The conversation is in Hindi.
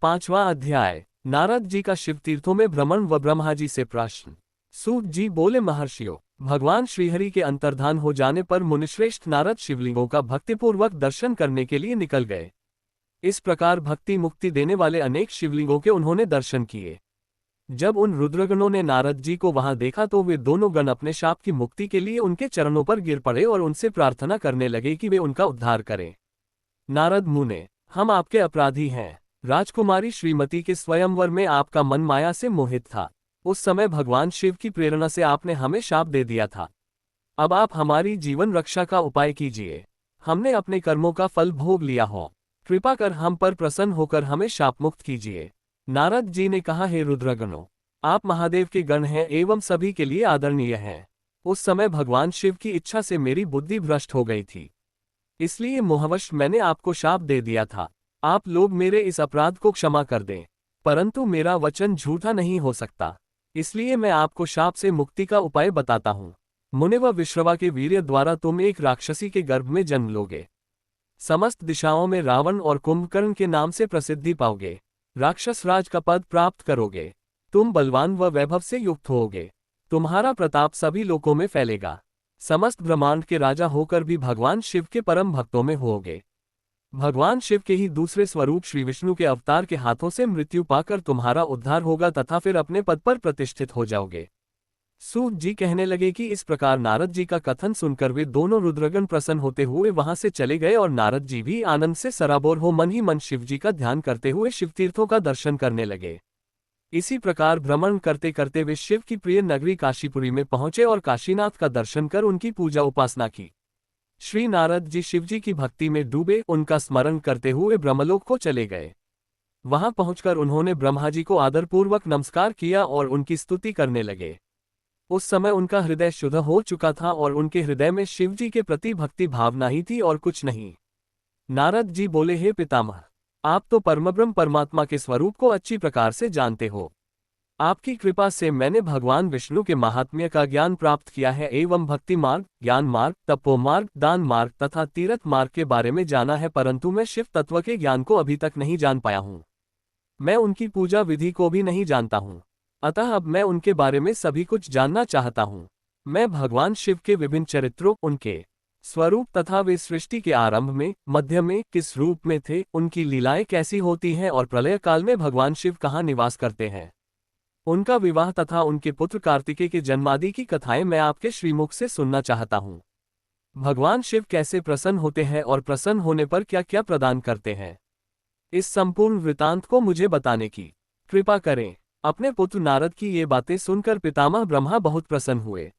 5वां अध्याय। नारद जी का शिव तीर्थों में भ्रमण व ब्रह्मा जी से प्रश्न। सूत जी बोले, महर्षियों, भगवान श्रीहरि के अंतर्धान हो जाने पर मुनिश्रेष्ठ नारद शिवलिंगों का भक्तिपूर्वक दर्शन करने के लिए निकल गए। इस प्रकार भक्ति मुक्ति देने वाले अनेक शिवलिंगों के उन्होंने दर्शन किए। जब उन रुद्रगणों ने नारद जी को वहां देखा तो वे दोनों गण अपने शाप की मुक्ति के लिए उनके चरणों पर गिर पड़े और उनसे प्रार्थना करने लगे कि वे उनका उद्धार करें। नारद मुने, हम आपके अपराधी हैं। राजकुमारी श्रीमती के स्वयंवर में आपका मन माया से मोहित था। उस समय भगवान शिव की प्रेरणा से आपने हमें शाप दे दिया था। अब आप हमारी जीवन रक्षा का उपाय कीजिए। हमने अपने कर्मों का फल भोग लिया हो। कृपा कर हम पर प्रसन्न होकर हमें शाप मुक्त कीजिए। नारद जी ने कहा, हे रुद्रगणों, आप महादेव के गण हैं एवं सभी के लिए आदरणीय हैं। उस समय भगवान शिव की इच्छा से मेरी बुद्धि भ्रष्ट हो गई थी, इसलिए मोहवश मैंने आपको शाप दे दिया था। आप लोग मेरे इस अपराध को क्षमा कर दें, परंतु मेरा वचन झूठा नहीं हो सकता, इसलिए मैं आपको शाप से मुक्ति का उपाय बताता हूँ। मुने व विश्रवा के वीर्य द्वारा तुम एक राक्षसी के गर्भ में जन्म लोगे। समस्त दिशाओं में रावण और कुंभकर्ण के नाम से प्रसिद्धि पाओगे। राक्षस राज का पद प्राप्त करोगे। तुम बलवान व वैभव से युक्त होगे। तुम्हारा प्रताप सभी लोकों में फैलेगा। समस्त ब्रह्मांड के राजा होकर भी भगवान शिव के परम भक्तों में होगे। भगवान शिव के ही दूसरे स्वरूप श्री विष्णु के अवतार के हाथों से मृत्यु पाकर तुम्हारा उद्धार होगा तथा फिर अपने पद पर प्रतिष्ठित हो जाओगे। सूत जी कहने लगे कि इस प्रकार नारद जी का कथन सुनकर वे दोनों रुद्रगण प्रसन्न होते हुए वहां से चले गए और नारद जी भी आनंद से सराबोर हो मन ही मन शिव जी का ध्यान करते हुए शिवतीर्थों का दर्शन करने लगे। इसी प्रकार भ्रमण करते करते वे शिव की प्रिय नगरी काशीपुरी में पहुंचे और काशीनाथ का दर्शन कर उनकी पूजा उपासना की। श्री नारद जी शिवजी की भक्ति में डूबे उनका स्मरण करते हुए ब्रह्मलोक को चले गए। वहां पहुंचकर उन्होंने ब्रह्मा जी को आदरपूर्वक नमस्कार किया और उनकी स्तुति करने लगे। उस समय उनका हृदय शुद्ध हो चुका था और उनके हृदय में शिवजी के प्रति भक्ति भावना ही थी और कुछ नहीं। नारद जी बोले, हे पितामह, आप तो परमब्रह्म परमात्मा के स्वरूप को अच्छी प्रकार से जानते हो। आपकी कृपा से मैंने भगवान विष्णु के महात्म्य का ज्ञान प्राप्त किया है एवं भक्ति मार्ग, ज्ञान मार्ग, तपो मार्ग, दान मार्ग तथा तीर्थ मार्ग के बारे में जाना है, परंतु मैं शिव तत्व के ज्ञान को अभी तक नहीं जान पाया हूँ। मैं उनकी पूजा विधि को भी नहीं जानता हूँ, अतः अब मैं उनके बारे में सभी कुछ जानना चाहता हूँ। मैं भगवान शिव के विभिन्न चरित्रों, उनके स्वरूप तथा वे सृष्टि के आरंभ में, मध्य में किस रूप में थे, उनकी लीलाएं कैसी होती हैं और प्रलय काल में भगवान शिव कहाँ निवास करते हैं, उनका विवाह तथा उनके पुत्र कार्तिकेय के जन्मादि की कथाएं मैं आपके श्रीमुख से सुनना चाहता हूँ। भगवान शिव कैसे प्रसन्न होते हैं और प्रसन्न होने पर क्या क्या प्रदान करते हैं, इस संपूर्ण वृतांत को मुझे बताने की कृपा करें। अपने पुत्र नारद की ये बातें सुनकर पितामह ब्रह्मा बहुत प्रसन्न हुए।